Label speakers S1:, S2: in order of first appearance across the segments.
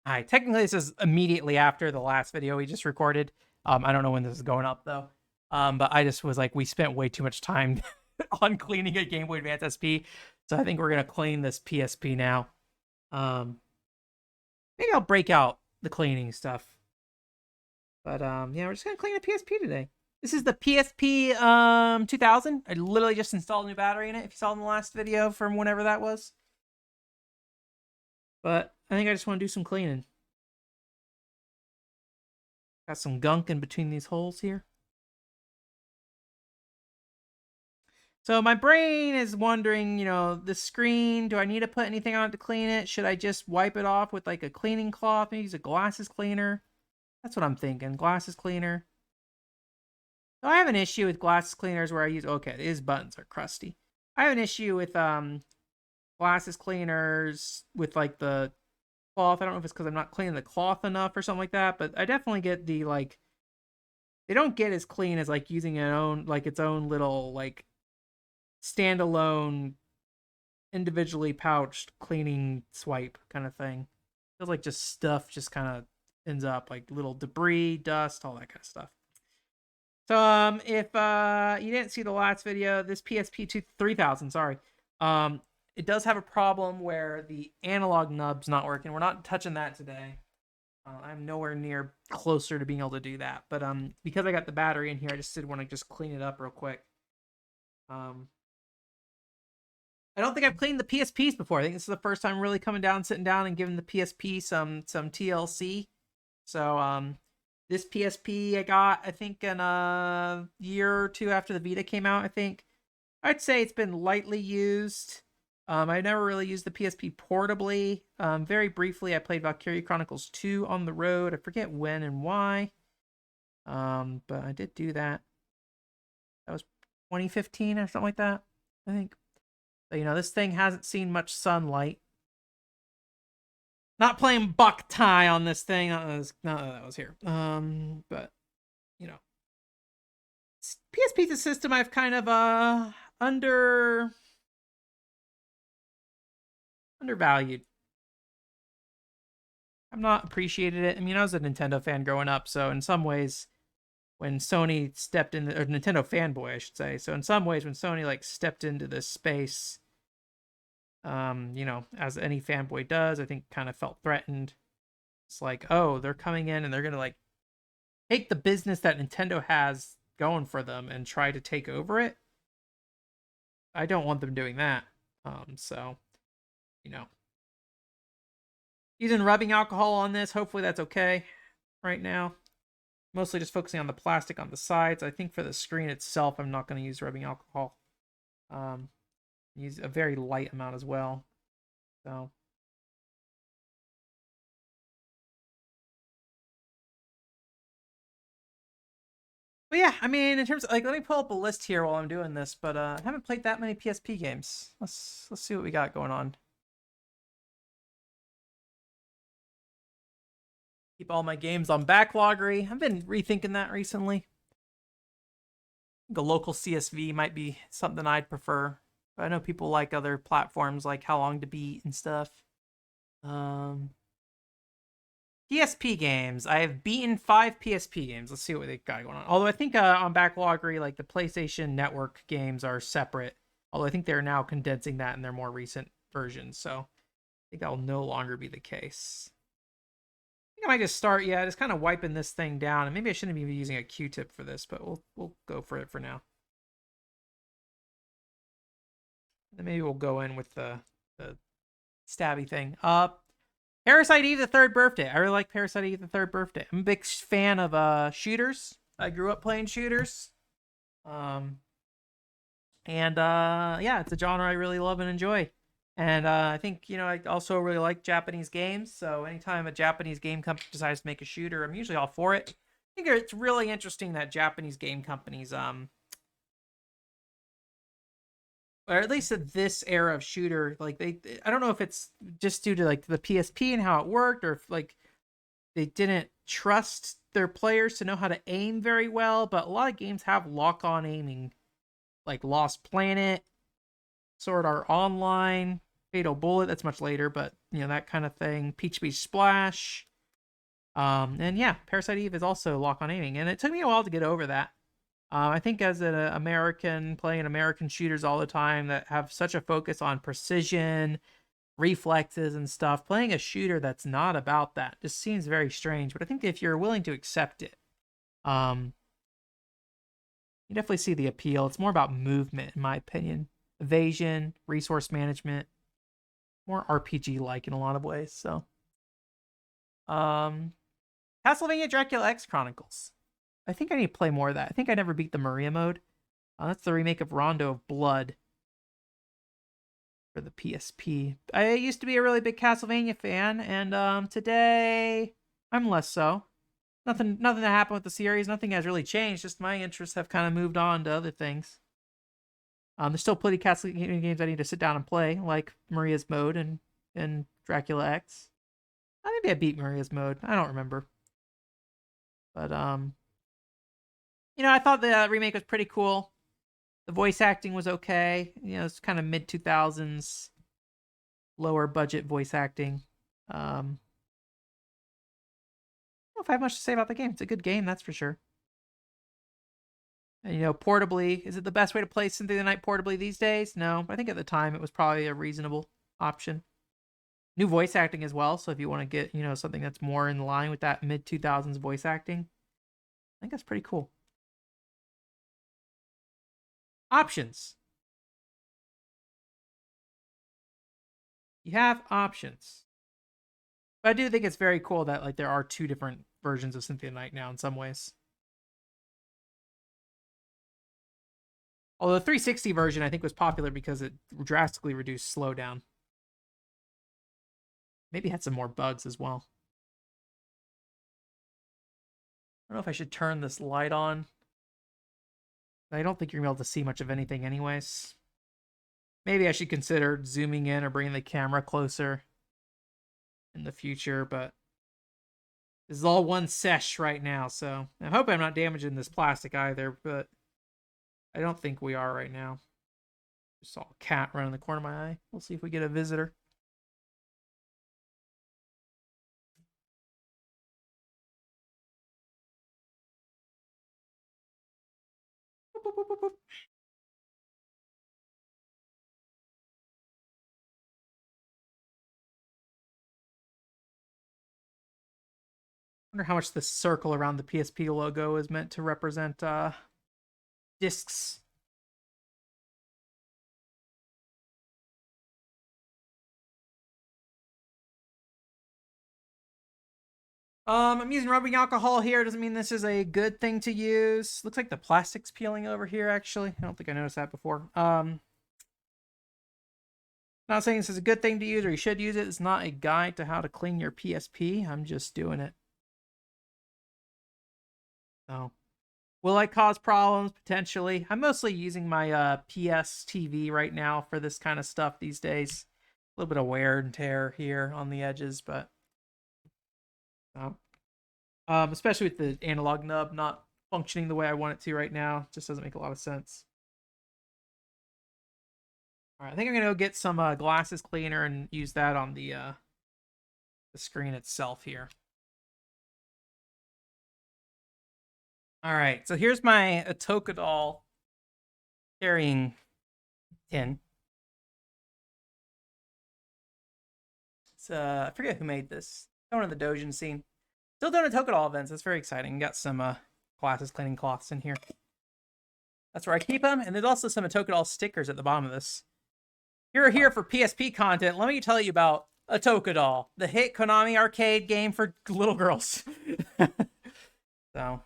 S1: Hi, technically this is immediately after the last video we just recorded. I don't know when this is going up though. But I just was like, we spent way too much time on cleaning a Game Boy Advance SP, so I think we're gonna clean this PSP now. Um, Maybe I'll break out the cleaning stuff, but yeah, we're just gonna clean a PSP today. This is the PSP 2000. I literally just installed a new battery in it. If you saw in the last video from whenever that was, but I think I just want to do some cleaning. Got some gunk in between these holes here. So my brain is wondering, the screen, do I need to put anything on it to clean it? Should I just wipe it off with like a cleaning cloth? Maybe use a glasses cleaner? That's what I'm thinking. Glasses cleaner. So I have an issue with glasses cleaners where I use, okay, these buttons are crusty. I have an issue with glasses cleaners with like the cloth. I don't know if it's because I'm not cleaning the cloth enough or something like that, but I definitely get the like, they don't get as clean as like using its own little like standalone, individually pouched cleaning swipe kind of thing. Feels like just stuff just kind of ends up like little debris, dust, all that kind of stuff. So if you didn't see the last video, this PSP 3000, sorry, it does have a problem where the analog nub's not working. We're not touching that today. I'm nowhere near closer to being able to do that, but because I got the battery in here, I just did want to just clean it up real quick. I don't think I've cleaned the PSPs before. I think this is the first time really coming down, sitting down, and giving the PSP some TLC. So this PSP I got, I think, in a year or two after the Vita came out. I think I'd say it's been lightly used. I never really used the PSP portably. Very briefly, I played Valkyria Chronicles 2 on the road. I forget when and why. But I did do that. That was 2015 or something like that, I think. So, this thing hasn't seen much sunlight. Not playing Buck Tie on this thing. That was here. But PSP's a system I've kind of undervalued. I've not appreciated it. I mean, I was a Nintendo fan growing up, so in some ways, when Sony stepped in, or Nintendo fanboy, I should say. So in some ways, when Sony like stepped into this space, as any fanboy does, I think kind of felt threatened. It's like, oh, they're coming in and they're gonna like take the business that Nintendo has going for them and try to take over it. I don't want them doing that. So, using rubbing alcohol on this, hopefully that's okay right now. Mostly just focusing on the plastic on the sides. I think for the screen itself, I'm not going to use rubbing alcohol. Use a very light amount as well. So. But yeah, I mean, in terms of, like, let me pull up a list here while I'm doing this, but I haven't played that many PSP games. Let's see what we got going on. Keep all my games on backloggery. I've been rethinking that recently. The local CSV might be something I'd prefer. But I know people like other platforms like How Long to Beat and stuff. PSP games. I have beaten 5 PSP games. Let's see what they got going on. Although I think on backloggery, like the PlayStation Network games are separate. Although I think they're now condensing that in their more recent versions. So I think that will no longer be the case. I think I might just start, just kind of wiping this thing down. And maybe I shouldn't be using a Q-tip for this, but we'll go for it for now. Then maybe we'll go in with the stabby thing. Parasite Eve, the third birthday. I really like Parasite Eve, the third birthday. I'm a big fan of shooters. I grew up playing shooters. And it's a genre I really love and enjoy. And I think, I also really like Japanese games. So anytime a Japanese game company decides to make a shooter, I'm usually all for it. I think it's really interesting that Japanese game companies, or at least at this era of shooter, like I don't know if it's just due to like the PSP and how it worked, or if like they didn't trust their players to know how to aim very well. But a lot of games have lock-on aiming, like Lost Planet, Sword Art Online. Fatal Bullet, that's much later, but you know, that kind of thing. Peach Beach Splash. And yeah, Parasite Eve is also lock on aiming, and it took me a while to get over that. I think as an American playing American shooters all the time that have such a focus on precision, reflexes, and stuff, playing a shooter that's not about that just seems very strange. But I think if you're willing to accept it, you definitely see the appeal. It's more about movement, in my opinion, evasion, resource management, more RPG-like in a lot of ways. So, Castlevania Dracula X Chronicles. I think I need to play more of that. I think I never beat the Maria mode. That's the remake of Rondo of Blood for the PSP. I used to be a really big Castlevania fan, and today I'm less so. Nothing that happened with the series. Nothing has really changed. Just my interests have kind of moved on to other things. There's still plenty of Castlevania games I need to sit down and play, like Maria's Mode and Dracula X. Maybe I beat Maria's Mode. I don't remember. But you know, I thought the remake was pretty cool. The voice acting was okay. You know, it's kind of mid 2000s, lower budget voice acting. I don't know if I have much to say about the game. It's a good game, that's for sure. And, you know, portably, is it the best way to play Symphony of the Night portably these days? No, I think at the time it was probably a reasonable option. New voice acting as well, so if you want to get, you know, something that's more in line with that mid 2000s voice acting, I think that's pretty cool. Options. You have options. But I do think it's very cool that like there are two different versions of Symphony of the Night now in some ways. Although the 360 version I think was popular because it drastically reduced slowdown. Maybe had some more bugs as well. I don't know if I should turn this light on. I don't think you're going to be able to see much of anything anyways. Maybe I should consider zooming in or bringing the camera closer in the future, but this is all one sesh right now, so I hope I'm not damaging this plastic either, but I don't think we are right now. Just saw a cat run in the corner of my eye. We'll see if we get a visitor. Boop, boop, boop, boop. I wonder how much this circle around the PSP logo is meant to represent discs. I'm using rubbing alcohol here. Doesn't mean this is a good thing to use. Looks like the plastic's peeling over here, actually. I don't think I noticed that before. Not saying this is a good thing to use or you should use it. It's not a guide to how to clean your PSP. I'm just doing it. So, will I cause problems? Potentially. I'm mostly using my PS TV right now for this kind of stuff these days. A little bit of wear and tear here on the edges, but especially with the analog nub not functioning the way I want it to right now. It just doesn't make a lot of sense. All right, I think I'm gonna go get some glasses cleaner and use that on the screen itself here. All right, so here's my Atokadol carrying tin. It's I forget who made this. One of the Dojin scene. Still doing Atokadol events. That's very exciting. Got some glasses cleaning cloths in here. That's where I keep them. And there's also some Atokadol stickers at the bottom of this. You're here for PSP content. Let me tell you about Atokadol, the hit Konami arcade game for little girls. So,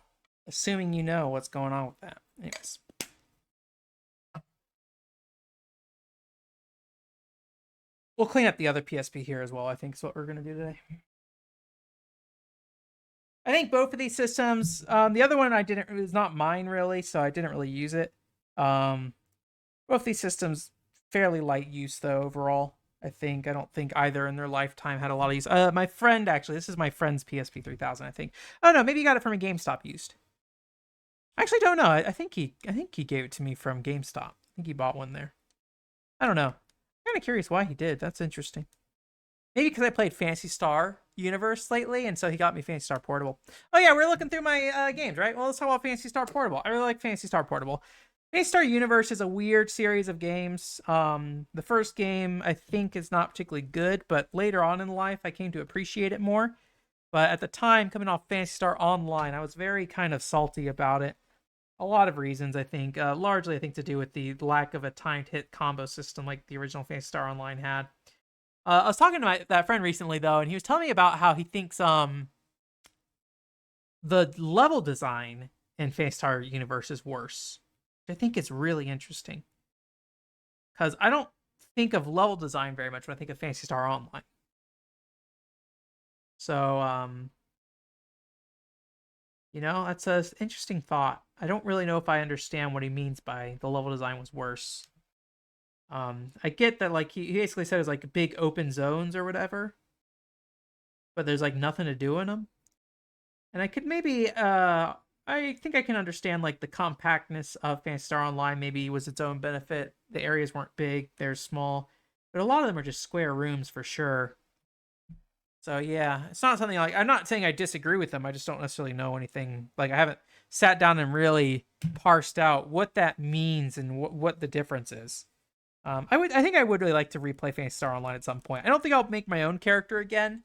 S1: assuming you know what's going on with that. Anyways. We'll clean up the other PSP here as well, I think is what we're going to do today. I think both of these systems, the other one it was not mine really, so I didn't really use it. Both these systems, fairly light use though overall. I don't think either in their lifetime had a lot of use. My friend actually, this is my friend's PSP 3000. I think. Oh no, maybe he got it from a GameStop used. I actually don't know. I think he gave it to me from GameStop. I think he bought one there. I don't know. Kind of curious why he did. That's interesting. Maybe because I played Fantasy Star Universe lately, and so he got me Fantasy Star Portable. Oh yeah, we're looking through my games, right? Well, let's talk about Fantasy Star Portable. I really like Fantasy Star Portable. Fantasy Star Universe is a weird series of games. The first game I think is not particularly good, but later on in life I came to appreciate it more. But at the time, coming off Fantasy Star Online, I was very kind of salty about it. A lot of reasons, I think. Largely, I think to do with the lack of a timed hit combo system like the original Fantasy Star Online had. I was talking to that friend recently though, and he was telling me about how he thinks the level design in Fantasy Star Universe is worse. Which I think is really interesting because I don't think of level design very much when I think of Fantasy Star Online. So that's an interesting thought. I don't really know if I understand what he means by the level design was worse. I get that like he basically said it's like big open zones or whatever, but there's like nothing to do in them. And I could maybe I think I can understand like the compactness of Phantasy Star Online maybe was its own benefit. The areas weren't big, they're small, but a lot of them are just square rooms for sure. So yeah, it's not something like I'm not saying I disagree with them. I just don't necessarily know anything. Like I haven't sat down and really parsed out what that means and what the difference is. I think I would really like to replay Phantasy Star Online at some point. I don't think I'll make my own character again.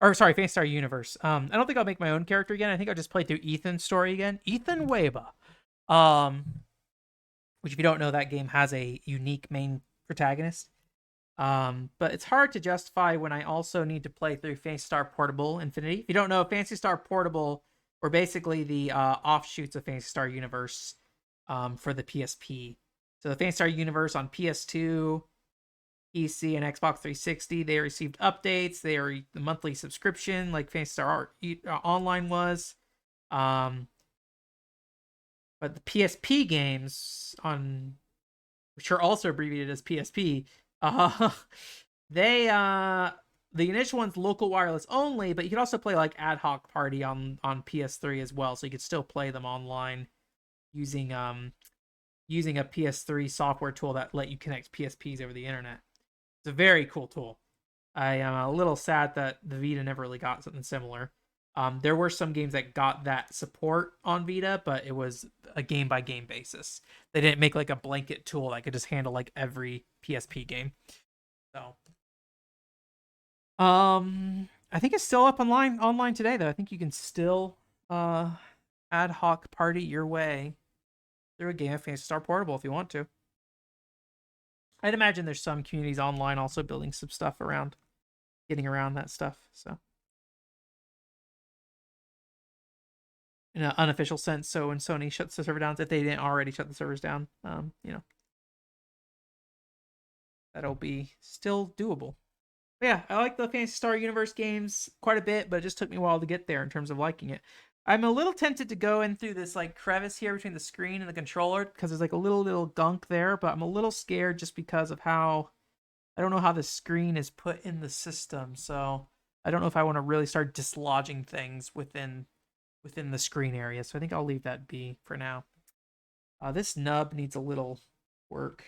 S1: Or sorry, Phantasy Star Universe. I don't think I'll make my own character again. I think I'll just play through Ethan's story again. Ethan Weba. Um, which if you don't know, that game has a unique main protagonist. But it's hard to justify when I also need to play through Phantasy Star Portable Infinity. If you don't know, Phantasy Star Portable were basically the offshoots of Phantasy Star Universe for the PSP. So the Phantasy Star Universe on PS2, PC, and Xbox 360, they received updates. They are the monthly subscription, like Phantasy Star Online was. But the PSP games which are also abbreviated as PSP, they the initial one's local wireless only, but you could also play like Ad Hoc Party on PS3 as well, so you could still play them online using a PS3 software tool that let you connect PSPs over the internet. It's a very cool tool. I am a little sad that the Vita never really got something similar. There were some games that got that support on Vita, but it was a game by game basis. They didn't make like a blanket tool that could just handle like every PSP game. So, I think it's still up online today though. I think you can still ad hoc party your way through a game of Phantasy Star Portable if you want to. I'd imagine there's some communities online also building some stuff around getting around that stuff. So, in an unofficial sense, so when Sony shuts the server down, if they didn't already shut the servers down, that'll be still doable. But yeah, I like the Phantasy Star Universe games quite a bit, but it just took me a while to get there in terms of liking it. I'm a little tempted to go in through this like crevice here between the screen and the controller because there's like a little gunk there, but I'm a little scared just because of how I don't know how the screen is put in the system. So I don't know if I want to really start dislodging things within the screen area. So I think I'll leave that be for now. This nub needs a little work.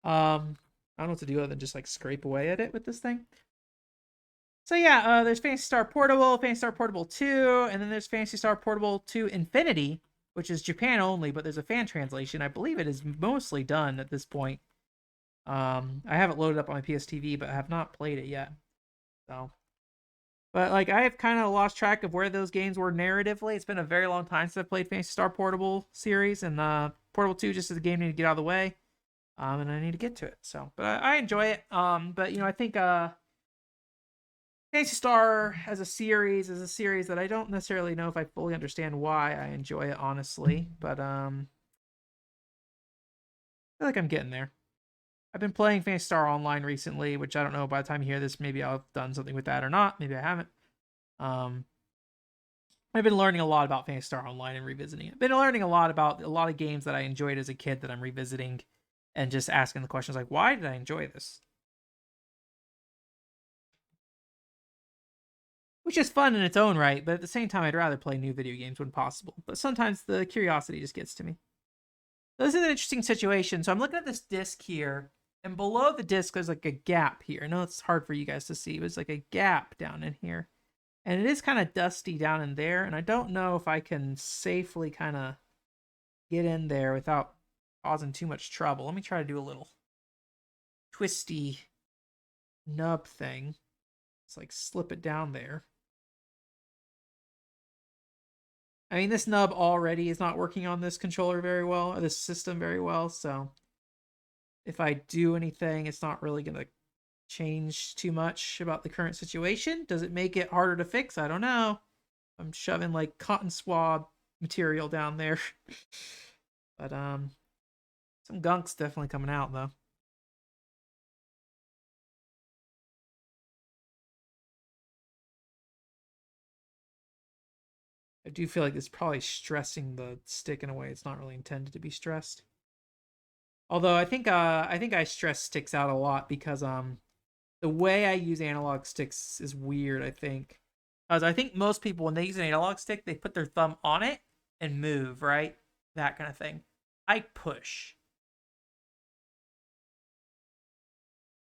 S1: I don't know what to do other than just like scrape away at it with this thing. So yeah, there's Phantasy Star Portable, Phantasy Star Portable 2, and then there's Phantasy Star Portable 2 Infinity, which is Japan only, but there's a fan translation. I believe it is mostly done at this point. I haven't loaded up on my PSTV, but I have not played it yet. So, but like I have kind of lost track of where those games were narratively. It's been a very long time since I played Phantasy Star Portable series, and Portable 2 just as a game need to get out of the way. And I need to get to it. So, but I enjoy it. But I think Phantasy Star as a series is a series that I don't necessarily know if I fully understand why I enjoy it, honestly. But I feel like I'm getting there. I've been playing Phantasy Star Online recently, which I don't know by the time you hear this, maybe I'll have done something with that or not. Maybe I haven't. I've been learning a lot about Phantasy Star Online and revisiting it. I've been learning a lot about a lot of games that I enjoyed as a kid that I'm revisiting and just asking the questions like, why did I enjoy this? Which is fun in its own right, but at the same time, I'd rather play new video games when possible. But sometimes the curiosity just gets to me. This is an interesting situation. So I'm looking at this disc here, and below the disc there's like a gap here. I know it's hard for you guys to see, but it's like a gap down in here. And it is kind of dusty down in there, and I don't know if I can safely kind of get in there without causing too much trouble. Let me try to do a little twisty nub thing. It's like slip it down there. I mean, this nub already is not working on this controller very well, or this system very well, so if I do anything, it's not really going to change too much about the current situation. Does it make it harder to fix? I don't know. I'm shoving like cotton swab material down there. But some gunk's definitely coming out though. I do feel like it's probably stressing the stick in a way it's not really intended to be stressed. Although I think I stress sticks out a lot because the way I use analog sticks is weird, I think. Because I think most people, when they use an analog stick, they put their thumb on it and move, right? That kind of thing. I push,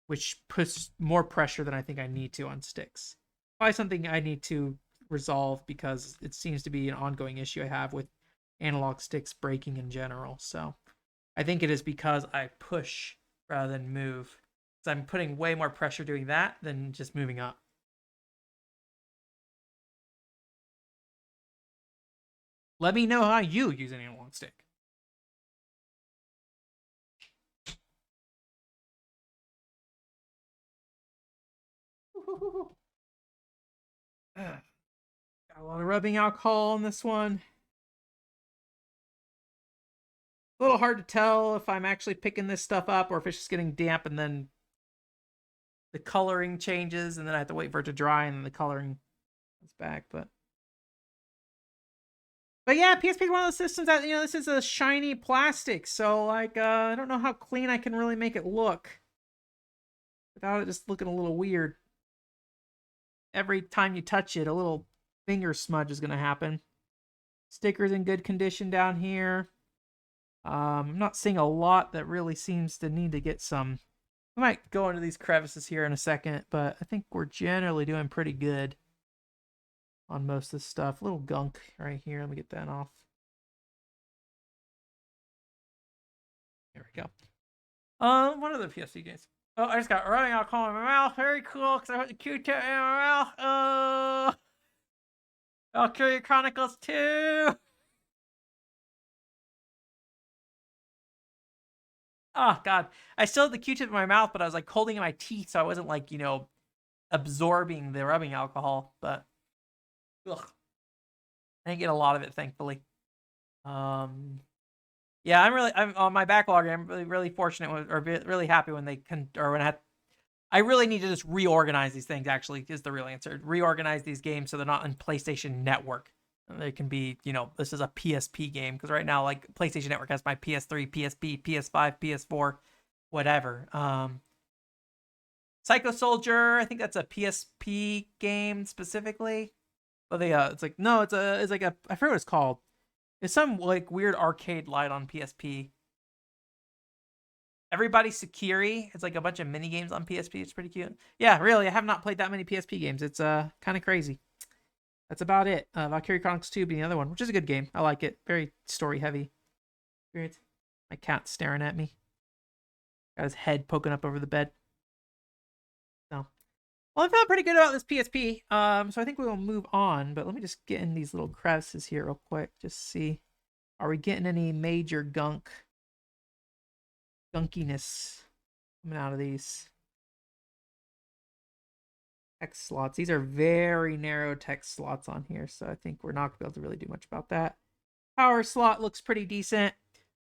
S1: which puts more pressure than I think I need to on sticks. Probably something I need to resolve because it seems to be an ongoing issue I have with analog sticks breaking in general. So I think it is because I push rather than move. So I'm putting way more pressure doing that than just moving up. Let me know how you use an analog stick. Got a lot of rubbing alcohol on this one. A little hard to tell if I'm actually picking this stuff up or if it's just getting damp and then the coloring changes and then I have to wait for it to dry and then the coloring comes back. But yeah, PSP is one of those systems that, this is a shiny plastic, so like I don't know how clean I can really make it look without it just looking a little weird. Every time you touch it, a little finger smudge is gonna happen. Stickers in good condition down here. I'm not seeing a lot that really seems to need to get some. I might go into these crevices here in a second, but I think we're generally doing pretty good on most of this stuff. A little gunk right here. Let me get that off. There we go. What other PSP games? Oh, I just got running alcohol in my mouth. Very cool, because I put the Q-tip in my mouth. Valkyria Chronicles 2. Oh, God. I still had the Q-tip in my mouth, but I was, like, holding in my teeth, so I wasn't, like, absorbing the rubbing alcohol, but ugh. I didn't get a lot of it, thankfully. Yeah, I'm on my backlog. I'm really fortunate or really happy when I really need to just reorganize these things. Actually, is the real answer. Reorganize these games so they're not on PlayStation Network. They can be, this is a PSP game because right now, like PlayStation Network has my PS3, PSP, PS5, PS4, whatever. Psycho Soldier, I think that's a PSP game specifically. But it's like no, it's like a I forget what it's called. It's some like weird arcade light on PSP. Everybody Sakiri. It's like a bunch of mini games on PSP. It's pretty cute. Yeah, really, I have not played that many PSP games. It's kind of crazy. That's about it. Valkyria Chronicles 2 being the other one, which is a good game. I like it. Very story heavy. Experience. My cat's staring at me. Got his head poking up over the bed. So, well, I felt pretty good about this PSP. So I think we will move on. But let me just get in these little crevices here real quick. Just see, are we getting any major gunkiness coming out of these text slots? These are very narrow text slots on here, so I think we're not gonna be able to really do much about that. Power slot looks pretty decent.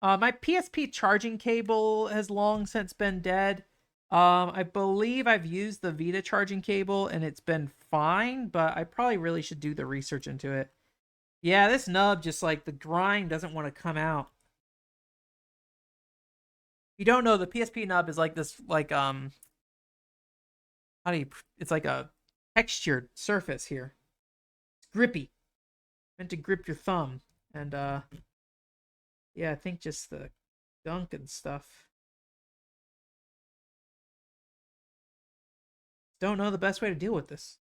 S1: My PSP charging cable has long since been dead. I believe I've used the Vita charging cable and it's been fine, but I probably really should do the research into it. Yeah, this nub just like the grind doesn't want to come out. If you don't know, the PSP nub is like this, like it's like a textured surface here. It's grippy, meant to grip your thumb, and yeah, I think just the gunk and stuff. Don't know the best way to deal with this.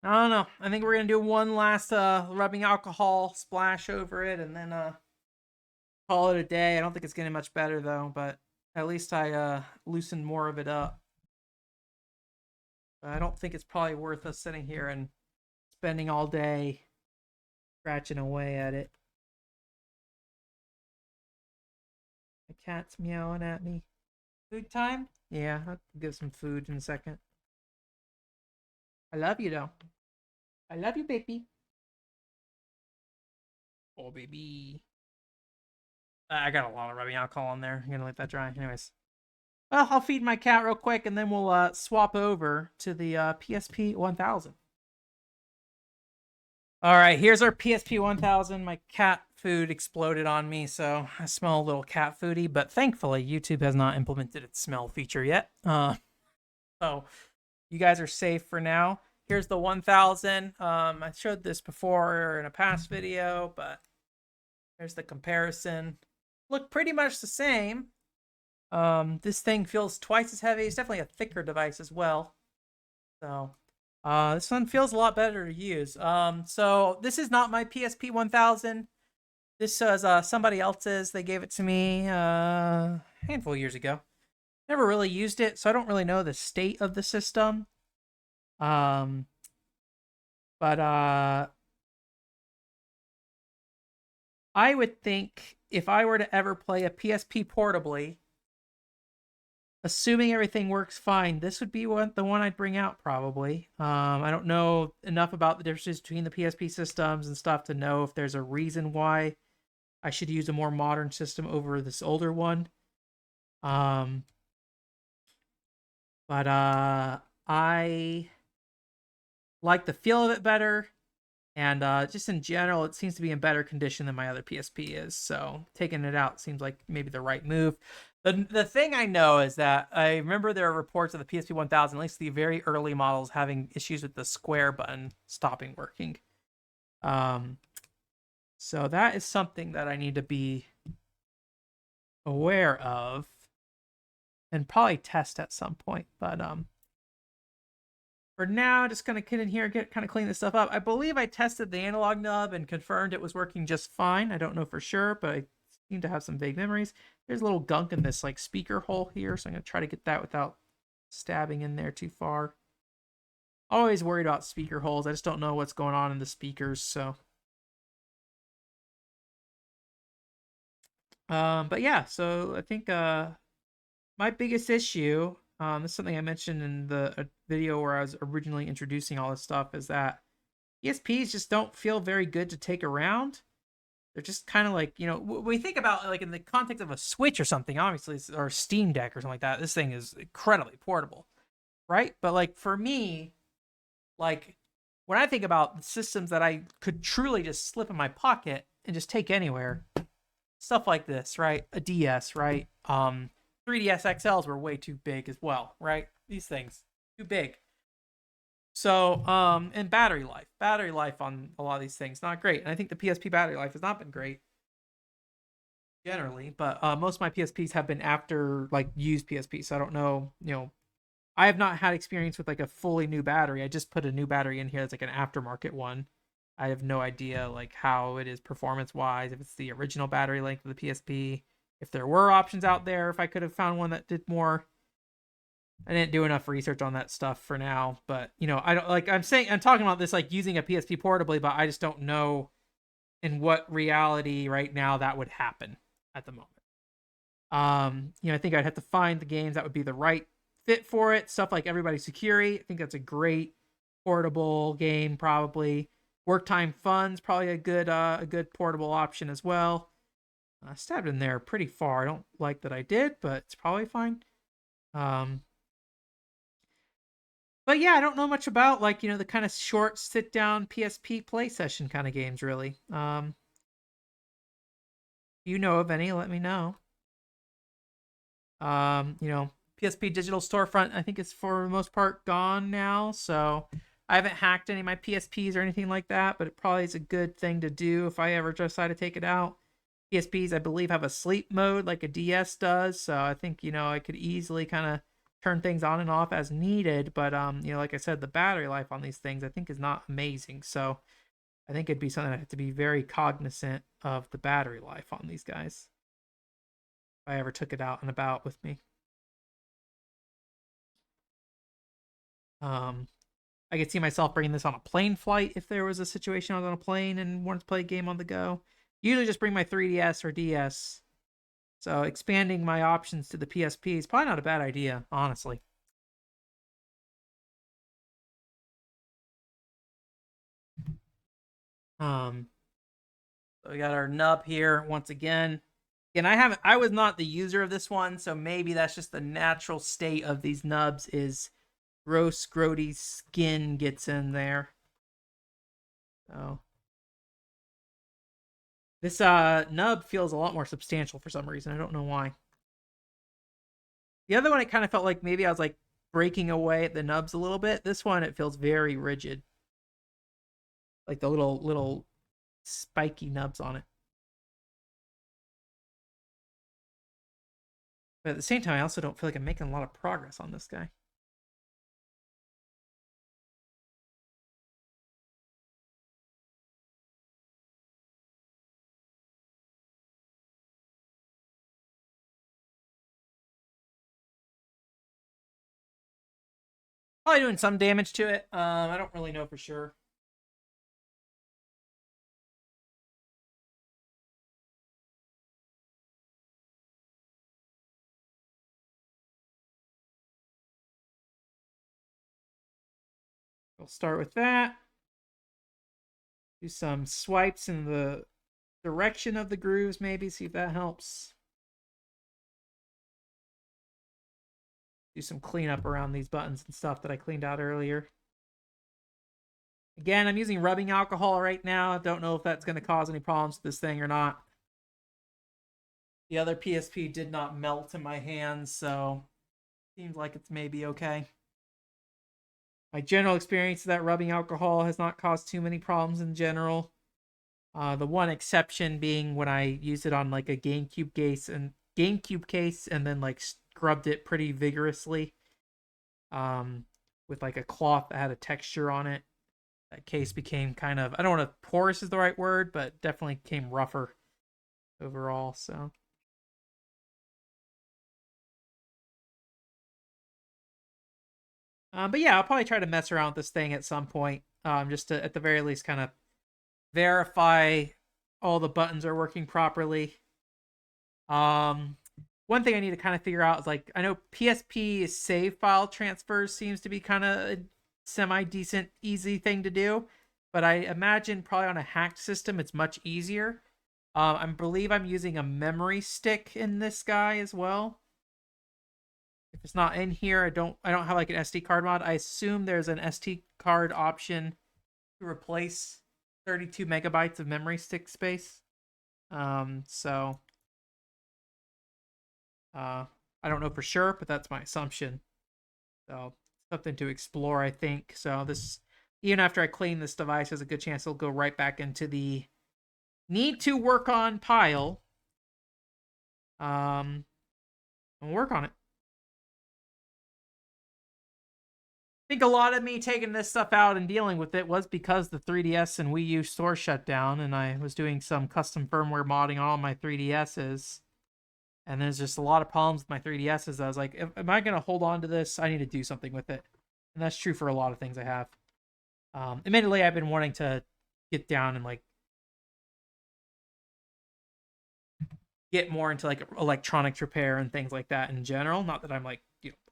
S1: I don't know. I think we're gonna do one last rubbing alcohol splash over it and then call it a day. I don't think it's getting much better though, but at least I loosened more of it up. I don't think it's probably worth us sitting here and spending all day scratching away at it. My cat's meowing at me. Food time? Yeah, I'll give some food in a second. I love you though. I love you, baby. Oh, baby. I got a lot of rubbing alcohol on there. I'm gonna let that dry. Anyways. Well, I'll feed my cat real quick and then we'll swap over to the PSP 1000. All right, here's our PSP 1000. My cat food exploded on me, so I smell a little cat foody, but thankfully YouTube has not implemented its smell feature yet. So you guys are safe for now. Here's the 1000. I showed this before in a past video, but there's the comparison. Look pretty much the same. This thing feels twice as heavy. It's definitely a thicker device as well. So this one feels a lot better to use. So this is not my PSP 1000. This was somebody else's. They gave it to me a handful of years ago. Never really used it, so I don't really know the state of the system. But I would think if I were to ever play a PSP portably, assuming everything works fine, this would be the one I'd bring out probably. I don't know enough about the differences between the PSP systems and stuff to know if there's a reason why I should use a more modern system over this older one. But I like the feel of it better, and just in general, it seems to be in better condition than my other PSP is. So taking it out seems like maybe the right move. The thing I know is that I remember there are reports of the PSP 1000, at least the very early models, having issues with the square button stopping working. So that is something that I need to be aware of and probably test at some point. But for now, just gonna get in here, kind of clean this stuff up. I believe I tested the analog nub and confirmed it was working just fine. I don't know for sure, but I seem to have some vague memories. There's a little gunk in this like speaker hole here, so I'm gonna try to get that without stabbing in there too far. Always worried about speaker holes. I just don't know what's going on in the speakers, so. But yeah, so I think my biggest issue, this is something I mentioned in the video where I was originally introducing all this stuff, is that PSPs just don't feel very good to take around. They're just kind of like, we think about like in the context of a Switch or something, obviously, or Steam Deck or something like that. This thing is incredibly portable, right? But like for me, like when I think about systems that I could truly just slip in my pocket and just take anywhere, stuff like this, right? A DS, right? 3DS XLs were way too big as well, right? These things too big. So, and battery life on a lot of these things not great. And I think the PSP battery life has not been great generally, but most of my PSPs have been after like used PSPs. So I don't know, I have not had experience with like a fully new battery. I just put a new battery in here that's like an aftermarket one. I have no idea like how it is performance wise, if it's the original battery length of the PSP, if there were options out there, if I could have found one that did more. I didn't do enough research on that stuff for now, but I don't like. I'm talking about this like using a PSP portably, but I just don't know in what reality right now that would happen at the moment. I think I'd have to find the games that would be the right fit for it. Stuff like Everybody's Security, I think that's a great portable game. Probably Work Time Fun's probably a good portable option as well. I stabbed in there pretty far. I don't like that I did, but it's probably fine. But yeah, I don't know much about like, the kind of short sit down PSP play session kind of games really. You know of any, let me know. PSP digital storefront I think is for the most part gone now, so I haven't hacked any of my PSPs or anything like that, but it probably is a good thing to do if I ever decide to take it out. PSPs I believe have a sleep mode like a DS does, so I think I could easily kind of turn things on and off as needed, but like I said, the battery life on these things I think is not amazing, so I think it'd be something I have to be very cognizant of the battery life on these guys if I ever took it out and about with me. Um, I could see myself bringing this on a plane flight if there was a situation I was on a plane and wanted to play a game on the go. Usually just bring my 3DS or DS. So expanding my options to the PSP is probably not a bad idea, honestly. Um, so we got our nub here once again. And I was not the user of this one, so maybe that's just the natural state of these nubs is gross, grody skin gets in there. So this nub feels a lot more substantial for some reason. I don't know why. The other one, it kind of felt like maybe I was like breaking away at the nubs a little bit. This one, it feels very rigid, like the little spiky nubs on it. But at the same time, I also don't feel like I'm making a lot of progress on this guy. Probably doing some damage to it. I don't really know for sure. We'll start with that. Do some swipes in the direction of the grooves, maybe, see if that helps. Do some cleanup around these buttons and stuff that I cleaned out earlier. Again, I'm using rubbing alcohol right now. I don't know if that's going to cause any problems with this thing or not. The other PSP did not melt in my hands, so seems like it's maybe okay. My general experience is that rubbing alcohol has not caused too many problems in general. The one exception being when I used it on like a GameCube case and then like scrubbed it pretty vigorously with like a cloth that had a texture on it. That case became kind of, I don't know if porous is the right word, but definitely came rougher overall. So but yeah, I'll probably try to mess around with this thing at some point, just to at the very least kind of verify all the buttons are working properly. Um, One thing I need to kind of figure out is like I know PSP save file transfers seems to be kind of a semi decent, easy thing to do, but I imagine probably on a hacked system it's much easier. I believe I'm using a memory stick in this guy as well. If it's not in here, I don't have like an SD card mod. I assume there's an SD card option to replace 32 megabytes of memory stick space. So I don't know for sure, but that's my assumption. So something to explore, I think. So this, even after I clean this device, there's a good chance it'll go right back into the need to work on pile. Um, and work on it. I think a lot of me taking this stuff out and dealing with it was because the 3DS and Wii U store shut down, and I was doing some custom firmware modding on all my 3DSs. And there's just a lot of problems with my 3DSs. I was like, am I going to hold on to this? I need to do something with it. And that's true for a lot of things I have. Admittedly, I've been wanting to get down and like get more into like electronics repair and things like that in general. Not that I'm like,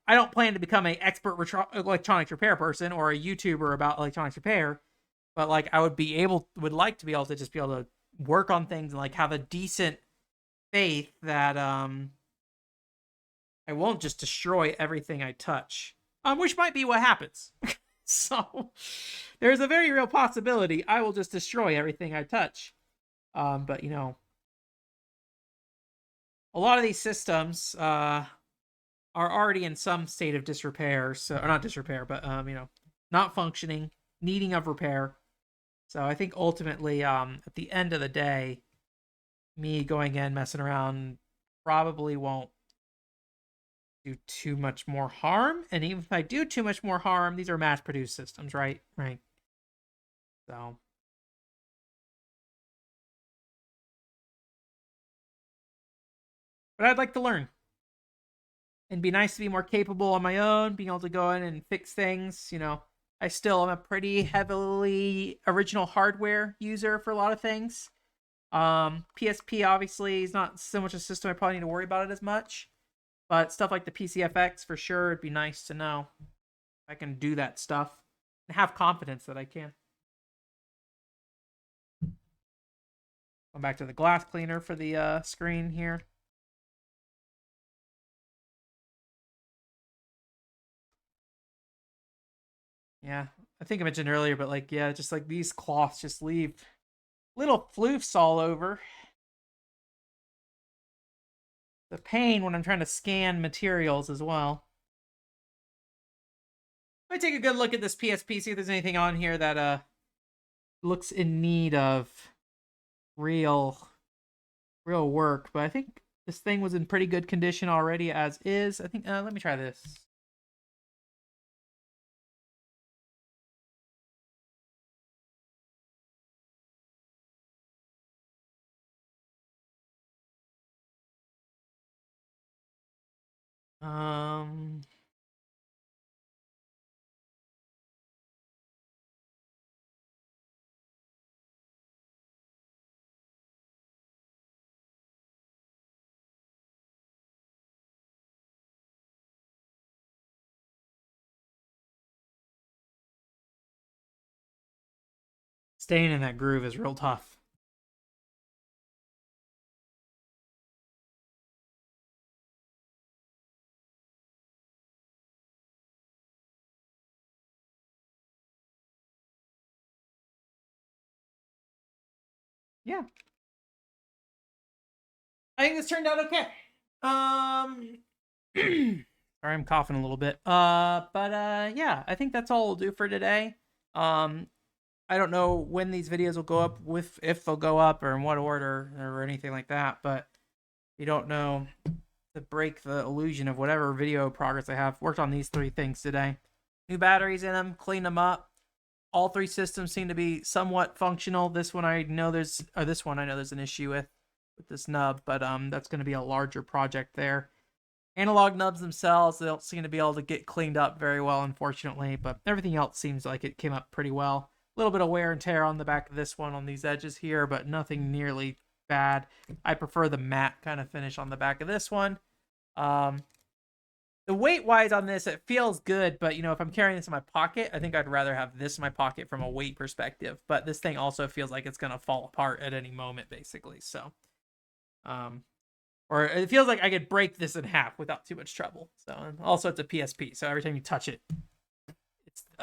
S1: I don't plan to become an expert electronics repair person or a YouTuber about electronics repair, but like I would like to be able to just be able to work on things and like have a decent faith that I won't just destroy everything I touch. which might be what happens. So there's a very real possibility I will just destroy everything I touch. But a lot of these systems are already in some state of disrepair, so or not disrepair, but not functioning, needing of repair. So I think ultimately, at the end of the day, me going in messing around probably won't do too much more harm. And even if I do too much more harm, these are mass-produced systems, right? Right. So, but I'd like to learn and be nice to be more capable on my own, being able to go in and fix things. I still am a pretty heavily original hardware user for a lot of things. PSP obviously is not so much a system I probably need to worry about it as much, but stuff like the PCFX for sure, it'd be nice to know I can do that stuff and have confidence that I can. Going back to the glass cleaner for the screen here. Yeah, I think I mentioned earlier, but just like these cloths just leave little floofs all over. The pain when I'm trying to scan materials as well. Let me take a good look at this PSP, see if there's anything on here that looks in need of real work. But I think this thing was in pretty good condition already as is. I think let me try this. Um Staying in that groove is real tough. Yeah. I think this turned out okay. Sorry, I'm coughing a little bit. But yeah, I think that's all we'll do for today. Um, I don't know when these videos will go up, with if they'll go up or in what order or anything like that. But you don't know to break the illusion of whatever video progress I have. Worked on these three things today. New batteries in them, clean them up. All three systems seem to be somewhat functional. This one I know there's an issue with this nub, but that's going to be a larger project there. Analog nubs themselves, they don't seem to be able to get cleaned up very well, unfortunately, but everything else seems like it came up pretty well. A little bit of wear and tear on the back of this one on these edges here, but nothing nearly bad. I prefer the matte kind of finish on the back of this one. The weight wise on this, it feels good, but if I'm carrying this in my pocket, I think I'd rather have this in my pocket from a weight perspective. But this thing also feels like it's gonna fall apart at any moment, basically. So, or it feels like I could break this in half without too much trouble. So, and also it's a PSP, so every time you touch it, it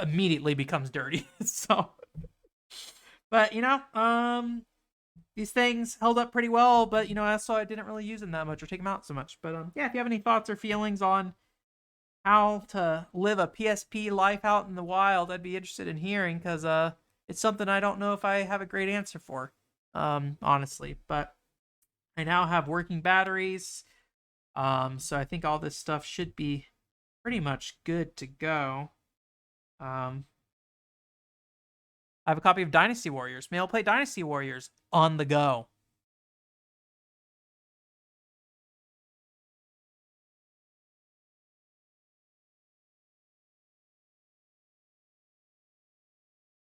S1: immediately becomes dirty. So, but these things held up pretty well. But also I didn't really use them that much or take them out so much. But yeah, if you have any thoughts or feelings on how to live a PSP life out in the wild, I'd be interested in hearing, because it's something I don't know if I have a great answer for, honestly. But I now have working batteries, so I think all this stuff should be pretty much good to go. I have a copy of Dynasty Warriors. Maybe I'll play Dynasty Warriors on the go.